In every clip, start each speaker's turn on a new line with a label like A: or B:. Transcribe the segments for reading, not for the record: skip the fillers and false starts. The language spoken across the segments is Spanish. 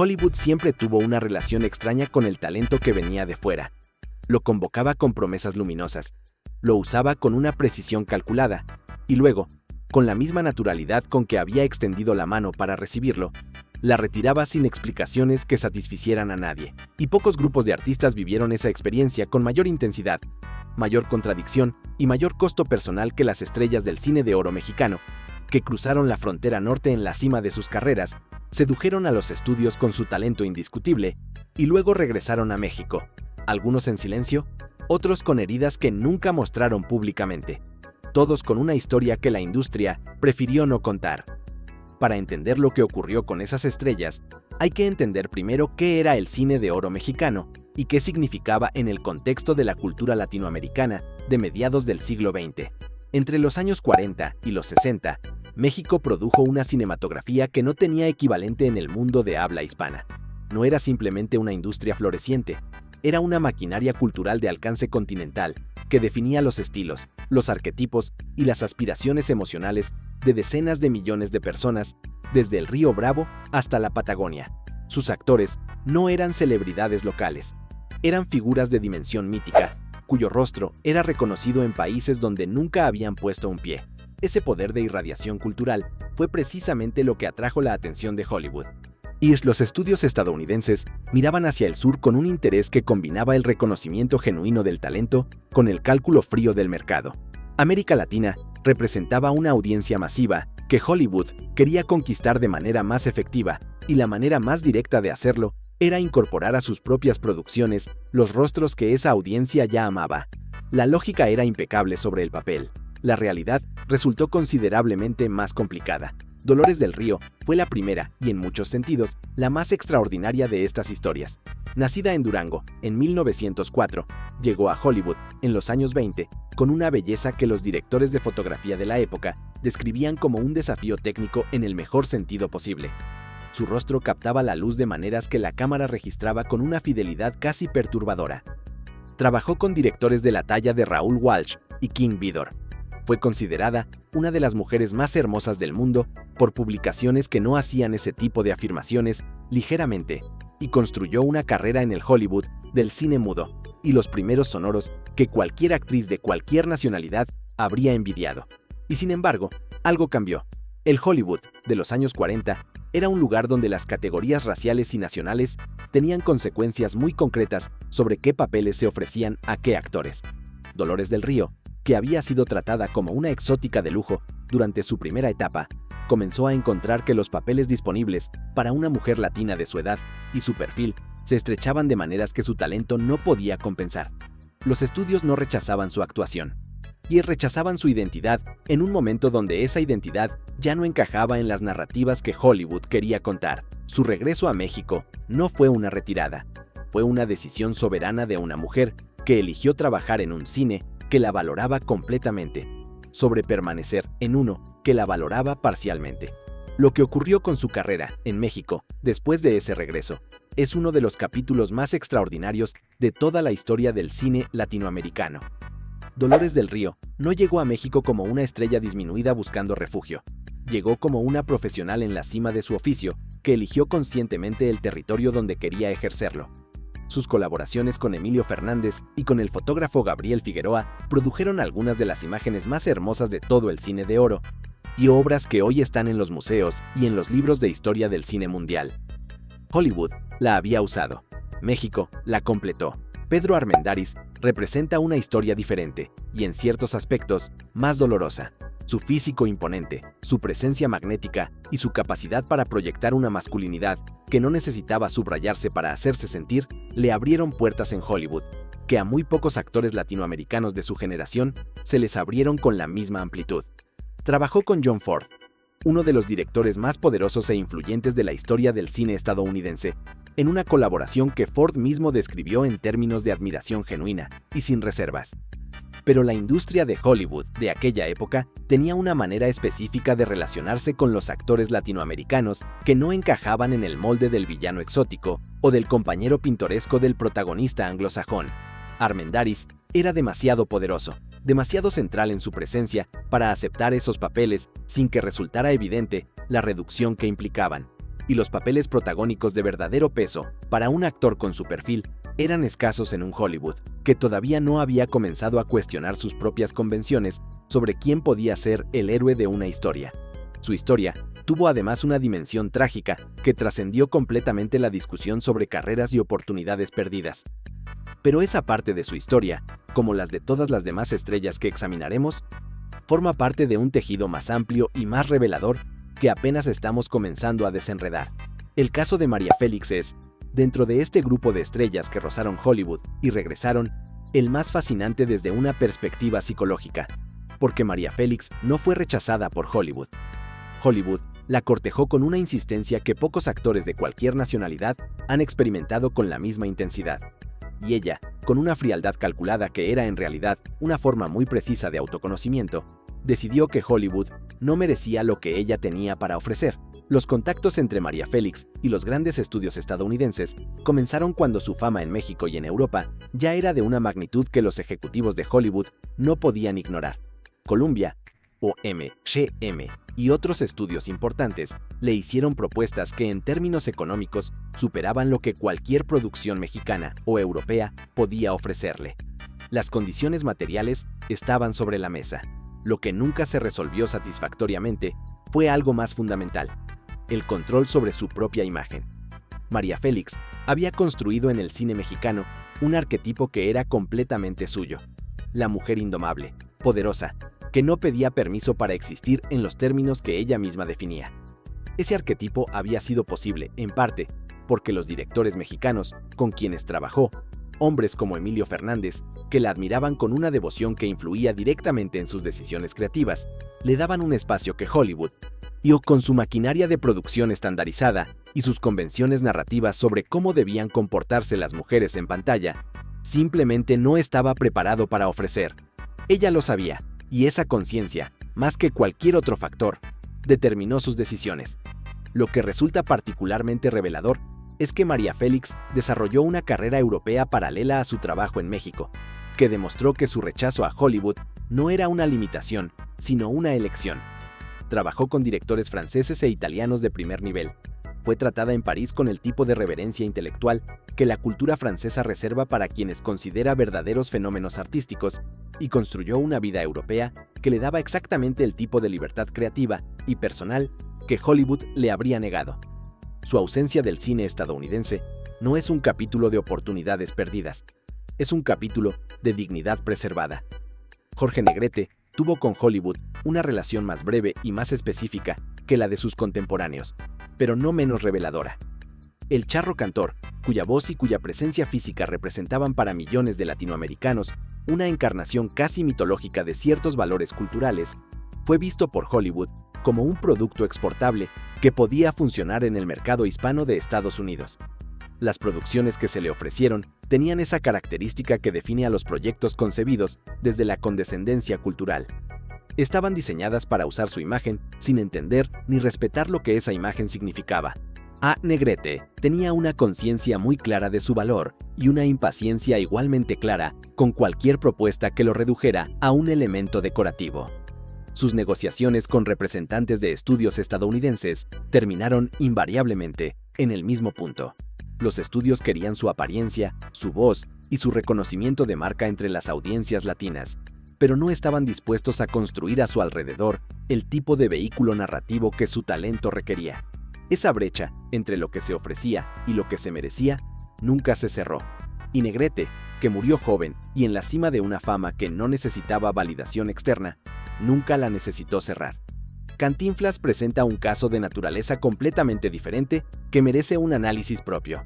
A: Hollywood siempre tuvo una relación extraña con el talento que venía de fuera. Lo convocaba con promesas luminosas, lo usaba con una precisión calculada, y luego, con la misma naturalidad con que había extendido la mano para recibirlo, la retiraba sin explicaciones que satisficieran a nadie. Y pocos grupos de artistas vivieron esa experiencia con mayor intensidad, mayor contradicción y mayor costo personal que las estrellas del cine de oro mexicano, que cruzaron la frontera norte en la cima de sus carreras, sedujeron a los estudios con su talento indiscutible y luego regresaron a México, algunos en silencio, otros con heridas que nunca mostraron públicamente, todos con una historia que la industria prefirió no contar. Para entender lo que ocurrió con esas estrellas, hay que entender primero qué era el cine de oro mexicano y qué significaba en el contexto de la cultura latinoamericana de mediados del siglo XX. Entre los años 40 y los 60, México produjo una cinematografía que no tenía equivalente en el mundo de habla hispana. No era simplemente una industria floreciente, era una maquinaria cultural de alcance continental que definía los estilos, los arquetipos y las aspiraciones emocionales de decenas de millones de personas, desde el Río Bravo hasta la Patagonia. Sus actores no eran celebridades locales, eran figuras de dimensión mítica, cuyo rostro era reconocido en países donde nunca habían puesto un pie. Ese poder de irradiación cultural fue precisamente lo que atrajo la atención de Hollywood. Y los estudios estadounidenses miraban hacia el sur con un interés que combinaba el reconocimiento genuino del talento con el cálculo frío del mercado. América Latina representaba una audiencia masiva que Hollywood quería conquistar de manera más efectiva, y la manera más directa de hacerlo era incorporar a sus propias producciones los rostros que esa audiencia ya amaba. La lógica era impecable sobre el papel. La realidad resultó considerablemente más complicada. Dolores del Río fue la primera y en muchos sentidos la más extraordinaria de estas historias. Nacida en Durango en 1904, llegó a Hollywood en los años 20 con una belleza que los directores de fotografía de la época describían como un desafío técnico en el mejor sentido posible. Su rostro captaba la luz de maneras que la cámara registraba con una fidelidad casi perturbadora. Trabajó con directores de la talla de Raúl Walsh y King Vidor. Fue considerada una de las mujeres más hermosas del mundo por publicaciones que no hacían ese tipo de afirmaciones ligeramente, y construyó una carrera en el Hollywood del cine mudo y los primeros sonoros que cualquier actriz de cualquier nacionalidad habría envidiado. Y sin embargo, algo cambió. El Hollywood de los años 40 era un lugar donde las categorías raciales y nacionales tenían consecuencias muy concretas sobre qué papeles se ofrecían a qué actores. Dolores del Río, que había sido tratada como una exótica de lujo durante su primera etapa, comenzó a encontrar que los papeles disponibles para una mujer latina de su edad y su perfil se estrechaban de maneras que su talento no podía compensar. Los estudios no rechazaban su actuación, y rechazaban su identidad en un momento donde esa identidad ya no encajaba en las narrativas que Hollywood quería contar. Su regreso a México no fue una retirada, fue una decisión soberana de una mujer que eligió trabajar en un cine que la valoraba completamente, sobre permanecer en uno que la valoraba parcialmente. Lo que ocurrió con su carrera en México después de ese regreso es uno de los capítulos más extraordinarios de toda la historia del cine latinoamericano. Dolores del Río no llegó a México como una estrella disminuida buscando refugio. Llegó como una profesional en la cima de su oficio que eligió conscientemente el territorio donde quería ejercerlo. Sus colaboraciones con Emilio Fernández y con el fotógrafo Gabriel Figueroa produjeron algunas de las imágenes más hermosas de todo el cine de oro y obras que hoy están en los museos y en los libros de historia del cine mundial. Hollywood la había usado, México la completó. Pedro Armendáriz representa una historia diferente y en ciertos aspectos más dolorosa. Su físico imponente, su presencia magnética y su capacidad para proyectar una masculinidad que no necesitaba subrayarse para hacerse sentir, le abrieron puertas en Hollywood, que a muy pocos actores latinoamericanos de su generación se les abrieron con la misma amplitud. Trabajó con John Ford, uno de los directores más poderosos e influyentes de la historia del cine estadounidense, en una colaboración que Ford mismo describió en términos de admiración genuina y sin reservas. Pero la industria de Hollywood de aquella época tenía una manera específica de relacionarse con los actores latinoamericanos que no encajaban en el molde del villano exótico o del compañero pintoresco del protagonista anglosajón. Armendáriz era demasiado poderoso, demasiado central en su presencia para aceptar esos papeles sin que resultara evidente la reducción que implicaban. y los papeles protagónicos de verdadero peso para un actor con su perfil eran escasos en un Hollywood que todavía no había comenzado a cuestionar sus propias convenciones sobre quién podía ser el héroe de una historia. Su historia tuvo además una dimensión trágica que trascendió completamente la discusión sobre carreras y oportunidades perdidas. Pero esa parte de su historia, como las de todas las demás estrellas que examinaremos, forma parte de un tejido más amplio y más revelador que apenas estamos comenzando a desenredar. El caso de María Félix es, dentro de este grupo de estrellas que rozaron Hollywood y regresaron, el más fascinante desde una perspectiva psicológica, porque María Félix no fue rechazada por Hollywood. Hollywood la cortejó con una insistencia que pocos actores de cualquier nacionalidad han experimentado con la misma intensidad. Y ella, con una frialdad calculada que era en realidad una forma muy precisa de autoconocimiento, decidió que Hollywood no merecía lo que ella tenía para ofrecer. Los contactos entre María Félix y los grandes estudios estadounidenses comenzaron cuando su fama en México y en Europa ya era de una magnitud que los ejecutivos de Hollywood no podían ignorar. Columbia, o MGM, y otros estudios importantes le hicieron propuestas que en términos económicos superaban lo que cualquier producción mexicana o europea podía ofrecerle. Las condiciones materiales estaban sobre la mesa. Lo que nunca se resolvió satisfactoriamente fue algo más fundamental: el control sobre su propia imagen. María Félix había construido en el cine mexicano un arquetipo que era completamente suyo: la mujer indomable, poderosa, que no pedía permiso para existir en los términos que ella misma definía. Ese arquetipo había sido posible, en parte, porque los directores mexicanos con quienes trabajó, hombres como Emilio Fernández, que la admiraban con una devoción que influía directamente en sus decisiones creativas, le daban un espacio que Hollywood, y con su maquinaria de producción estandarizada y sus convenciones narrativas sobre cómo debían comportarse las mujeres en pantalla, simplemente no estaba preparado para ofrecer. Ella lo sabía, y esa conciencia, más que cualquier otro factor, determinó sus decisiones. Lo que resulta particularmente revelador es que María Félix desarrolló una carrera europea paralela a su trabajo en México, que demostró que su rechazo a Hollywood no era una limitación, sino una elección. Trabajó con directores franceses e italianos de primer nivel. Fue tratada en París con el tipo de reverencia intelectual que la cultura francesa reserva para quienes considera verdaderos fenómenos artísticos, y construyó una vida europea que le daba exactamente el tipo de libertad creativa y personal que Hollywood le habría negado. Su ausencia del cine estadounidense no es un capítulo de oportunidades perdidas, es un capítulo de dignidad preservada. Jorge Negrete tuvo con Hollywood una relación más breve y más específica que la de sus contemporáneos, pero no menos reveladora. El charro cantor, cuya voz y cuya presencia física representaban para millones de latinoamericanos una encarnación casi mitológica de ciertos valores culturales, fue visto por Hollywood como un producto exportable que podía funcionar en el mercado hispano de Estados Unidos. Las producciones que se le ofrecieron tenían esa característica que define a los proyectos concebidos desde la condescendencia cultural. Estaban diseñadas para usar su imagen sin entender ni respetar lo que esa imagen significaba. A. Negrete tenía una conciencia muy clara de su valor y una impaciencia igualmente clara con cualquier propuesta que lo redujera a un elemento decorativo. Sus negociaciones con representantes de estudios estadounidenses terminaron invariablemente en el mismo punto. Los estudios querían su apariencia, su voz y su reconocimiento de marca entre las audiencias latinas, pero no estaban dispuestos a construir a su alrededor el tipo de vehículo narrativo que su talento requería. Esa brecha entre lo que se ofrecía y lo que se merecía nunca se cerró, y Negrete, que murió joven y en la cima de una fama que no necesitaba validación externa, nunca la necesitó cerrar. Cantinflas presenta un caso de naturaleza completamente diferente que merece un análisis propio.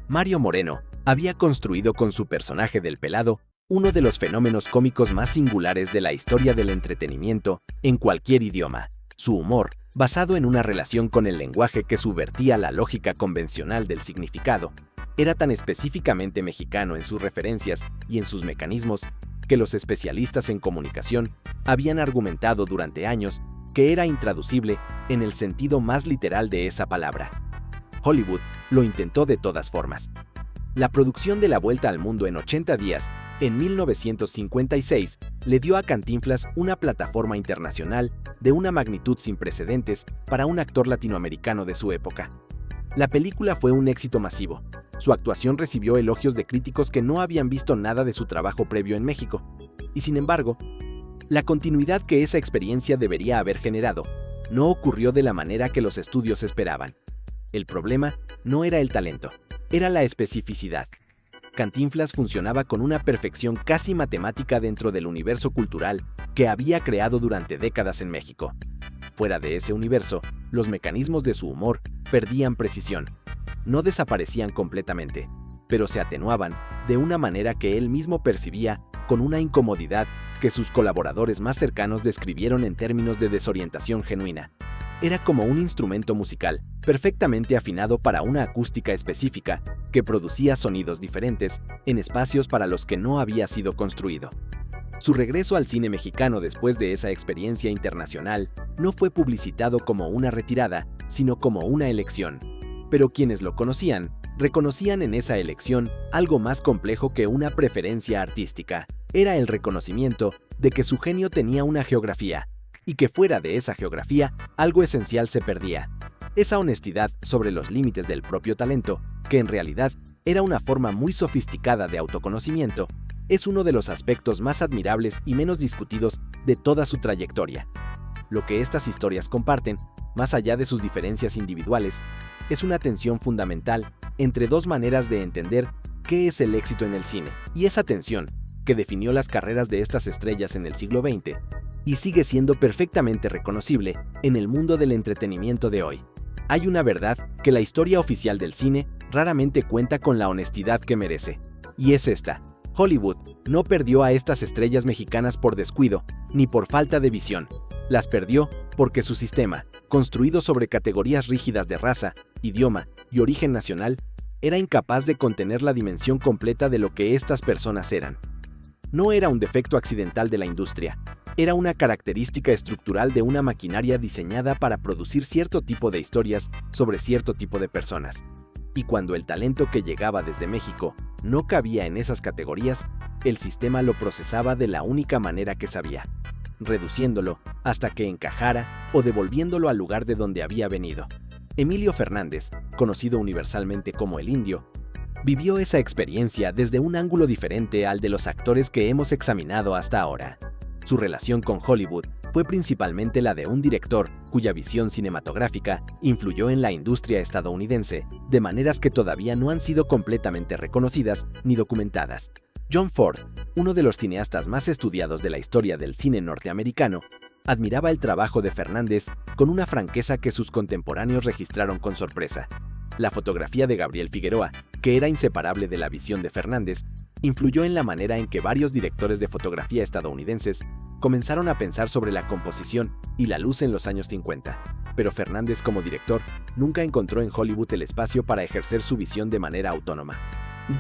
A: Mario Moreno había construido con su personaje del Pelado uno de los fenómenos cómicos más singulares de la historia del entretenimiento en cualquier idioma. Su humor, basado en una relación con el lenguaje que subvertía la lógica convencional del significado, era tan específicamente mexicano en sus referencias y en sus mecanismos que los especialistas en comunicación habían argumentado durante años que era intraducible en el sentido más literal de esa palabra. Hollywood lo intentó de todas formas. La producción de La Vuelta al Mundo en 80 días, en 1956, le dio a Cantinflas una plataforma internacional de una magnitud sin precedentes para un actor latinoamericano de su época. La película fue un éxito masivo. Su actuación recibió elogios de críticos que no habían visto nada de su trabajo previo en México. Y sin embargo, la continuidad que esa experiencia debería haber generado no ocurrió de la manera que los estudios esperaban. El problema no era el talento, era la especificidad. Cantinflas funcionaba con una perfección casi matemática dentro del universo cultural que había creado durante décadas en México. Fuera de ese universo, los mecanismos de su humor perdían precisión. No desaparecían completamente, pero se atenuaban de una manera que él mismo percibía con una incomodidad que sus colaboradores más cercanos describieron en términos de desorientación genuina. Era como un instrumento musical, perfectamente afinado para una acústica específica, que producía sonidos diferentes en espacios para los que no había sido construido. Su regreso al cine mexicano después de esa experiencia internacional no fue publicitado como una retirada, sino como una elección. Pero quienes lo conocían, reconocían en esa elección algo más complejo que una preferencia artística. Era el reconocimiento de que su genio tenía una geografía, y que fuera de esa geografía algo esencial se perdía. Esa honestidad sobre los límites del propio talento, que en realidad era una forma muy sofisticada de autoconocimiento, es uno de los aspectos más admirables y menos discutidos de toda su trayectoria. Lo que estas historias comparten, más allá de sus diferencias individuales, es una tensión fundamental entre dos maneras de entender qué es el éxito en el cine, y esa tensión, que definió las carreras de estas estrellas en el siglo XX, y sigue siendo perfectamente reconocible en el mundo del entretenimiento de hoy. Hay una verdad que la historia oficial del cine raramente cuenta con la honestidad que merece, y es esta: Hollywood no perdió a estas estrellas mexicanas por descuido, ni por falta de visión. Las perdió porque su sistema, construido sobre categorías rígidas de raza, idioma y origen nacional, era incapaz de contener la dimensión completa de lo que estas personas eran. No era un defecto accidental de la industria, era una característica estructural de una maquinaria diseñada para producir cierto tipo de historias sobre cierto tipo de personas. Y cuando el talento que llegaba desde México no cabía en esas categorías, el sistema lo procesaba de la única manera que sabía, reduciéndolo hasta que encajara o devolviéndolo al lugar de donde había venido. Emilio Fernández, conocido universalmente como el Indio, vivió esa experiencia desde un ángulo diferente al de los actores que hemos examinado hasta ahora. Su relación con Hollywood fue principalmente la de un director cuya visión cinematográfica influyó en la industria estadounidense de maneras que todavía no han sido completamente reconocidas ni documentadas. John Ford, uno de los cineastas más estudiados de la historia del cine norteamericano, admiraba el trabajo de Fernández con una franqueza que sus contemporáneos registraron con sorpresa. La fotografía de Gabriel Figueroa, que era inseparable de la visión de Fernández, influyó en la manera en que varios directores de fotografía estadounidenses comenzaron a pensar sobre la composición y la luz en los años 50. Pero Fernández, como director, nunca encontró en Hollywood el espacio para ejercer su visión de manera autónoma.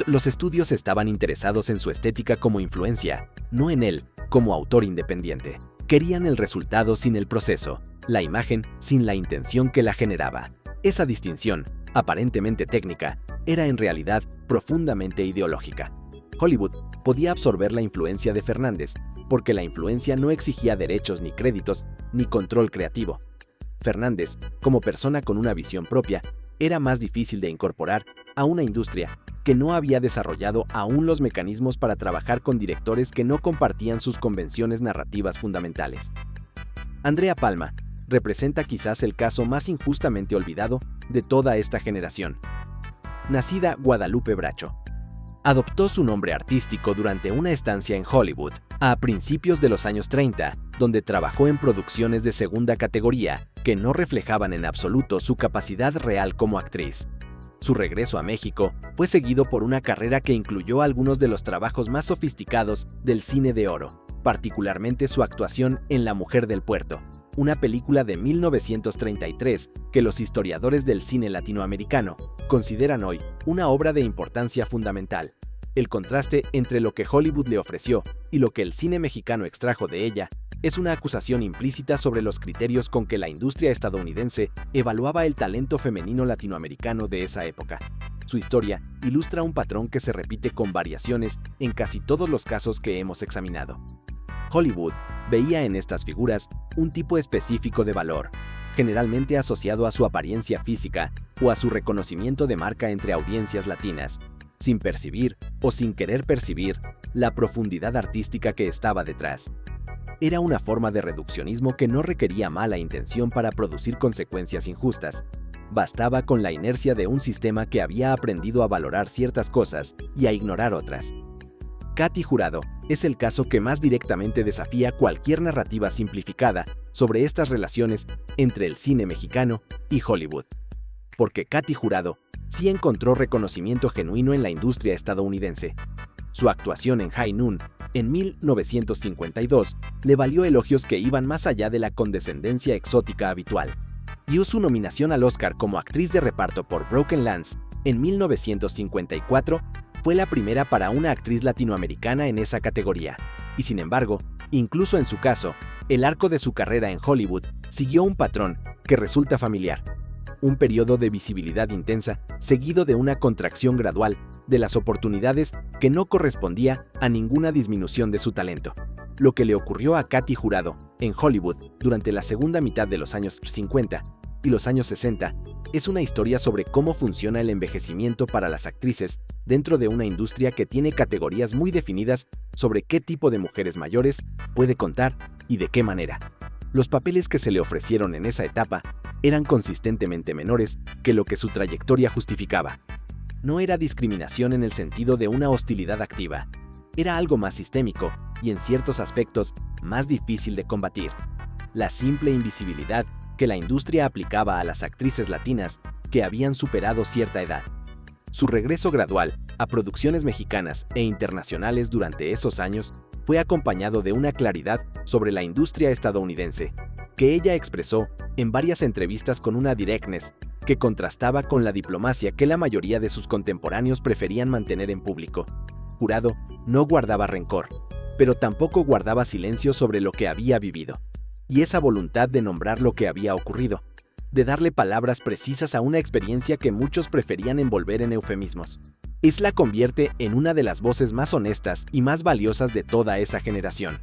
A: Los estudios estaban interesados en su estética como influencia, no en él como autor independiente. Querían el resultado sin el proceso, la imagen sin la intención que la generaba. Esa distinción, aparentemente técnica, era en realidad profundamente ideológica. Hollywood podía absorber la influencia de Fernández, porque la influencia no exigía derechos ni créditos, ni control creativo. Fernández, como persona con una visión propia, era más difícil de incorporar a una industria que no había desarrollado aún los mecanismos para trabajar con directores que no compartían sus convenciones narrativas fundamentales. Andrea Palma representa quizás el caso más injustamente olvidado de toda esta generación. Nacida Guadalupe Bracho, adoptó su nombre artístico durante una estancia en Hollywood a principios de los años 30, donde trabajó en producciones de segunda categoría que no reflejaban en absoluto su capacidad real como actriz. Su regreso a México fue seguido por una carrera que incluyó algunos de los trabajos más sofisticados del cine de oro, particularmente su actuación en La Mujer del Puerto, una película de 1933 que los historiadores del cine latinoamericano consideran hoy una obra de importancia fundamental. El contraste entre lo que Hollywood le ofreció y lo que el cine mexicano extrajo de ella es una acusación implícita sobre los criterios con que la industria estadounidense evaluaba el talento femenino latinoamericano de esa época. Su historia ilustra un patrón que se repite con variaciones en casi todos los casos que hemos examinado. Hollywood veía en estas figuras un tipo específico de valor, generalmente asociado a su apariencia física o a su reconocimiento de marca entre audiencias latinas, sin percibir o sin querer percibir la profundidad artística que estaba detrás. Era una forma de reduccionismo que no requería mala intención para producir consecuencias injustas. Bastaba con la inercia de un sistema que había aprendido a valorar ciertas cosas y a ignorar otras. Katy Jurado es el caso que más directamente desafía cualquier narrativa simplificada sobre estas relaciones entre el cine mexicano y Hollywood. Porque Katy Jurado sí encontró reconocimiento genuino en la industria estadounidense. Su actuación en High Noon, en 1952, le valió elogios que iban más allá de la condescendencia exótica habitual. Y su nominación al Oscar como actriz de reparto por Broken Lance, en 1954, fue la primera para una actriz latinoamericana en esa categoría. Y sin embargo, incluso en su caso, el arco de su carrera en Hollywood siguió un patrón que resulta familiar. Un periodo de visibilidad intensa seguido de una contracción gradual de las oportunidades que no correspondía a ninguna disminución de su talento. Lo que le ocurrió a Katy Jurado en Hollywood durante la segunda mitad de los años 50 y los años 60 es una historia sobre cómo funciona el envejecimiento para las actrices dentro de una industria que tiene categorías muy definidas sobre qué tipo de mujeres mayores puede contar y de qué manera. Los papeles que se le ofrecieron en esa etapa eran consistentemente menores que lo que su trayectoria justificaba. No era discriminación en el sentido de una hostilidad activa, era algo más sistémico y en ciertos aspectos más difícil de combatir. La simple invisibilidad que la industria aplicaba a las actrices latinas que habían superado cierta edad. Su regreso gradual a producciones mexicanas e internacionales durante esos años fue acompañado de una claridad sobre la industria estadounidense, que ella expresó en varias entrevistas con una directness que contrastaba con la diplomacia que la mayoría de sus contemporáneos preferían mantener en público. Jurado no guardaba rencor, pero tampoco guardaba silencio sobre lo que había vivido. Y esa voluntad de nombrar lo que había ocurrido, de darle palabras precisas a una experiencia que muchos preferían envolver en eufemismos, la convierte en una de las voces más honestas y más valiosas de toda esa generación.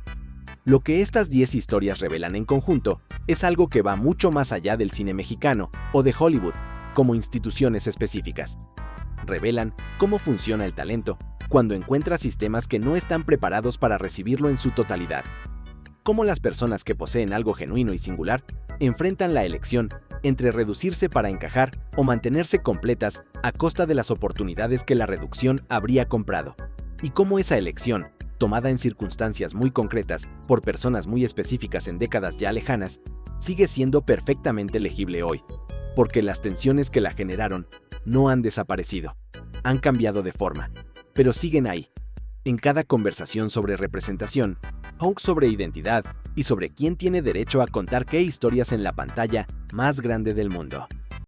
A: Lo que estas 10 historias revelan en conjunto es algo que va mucho más allá del cine mexicano o de Hollywood como instituciones específicas. Revelan cómo funciona el talento cuando encuentra sistemas que no están preparados para recibirlo en su totalidad. Cómo las personas que poseen algo genuino y singular enfrentan la elección entre reducirse para encajar o mantenerse completas a costa de las oportunidades que la reducción habría comprado. Y cómo esa elección, tomada en circunstancias muy concretas por personas muy específicas en décadas ya lejanas, sigue siendo perfectamente legible hoy, porque las tensiones que la generaron no han desaparecido, han cambiado de forma, pero siguen ahí. En cada conversación sobre representación, Hawk sobre identidad y sobre quién tiene derecho a contar qué historias en la pantalla más grande del mundo.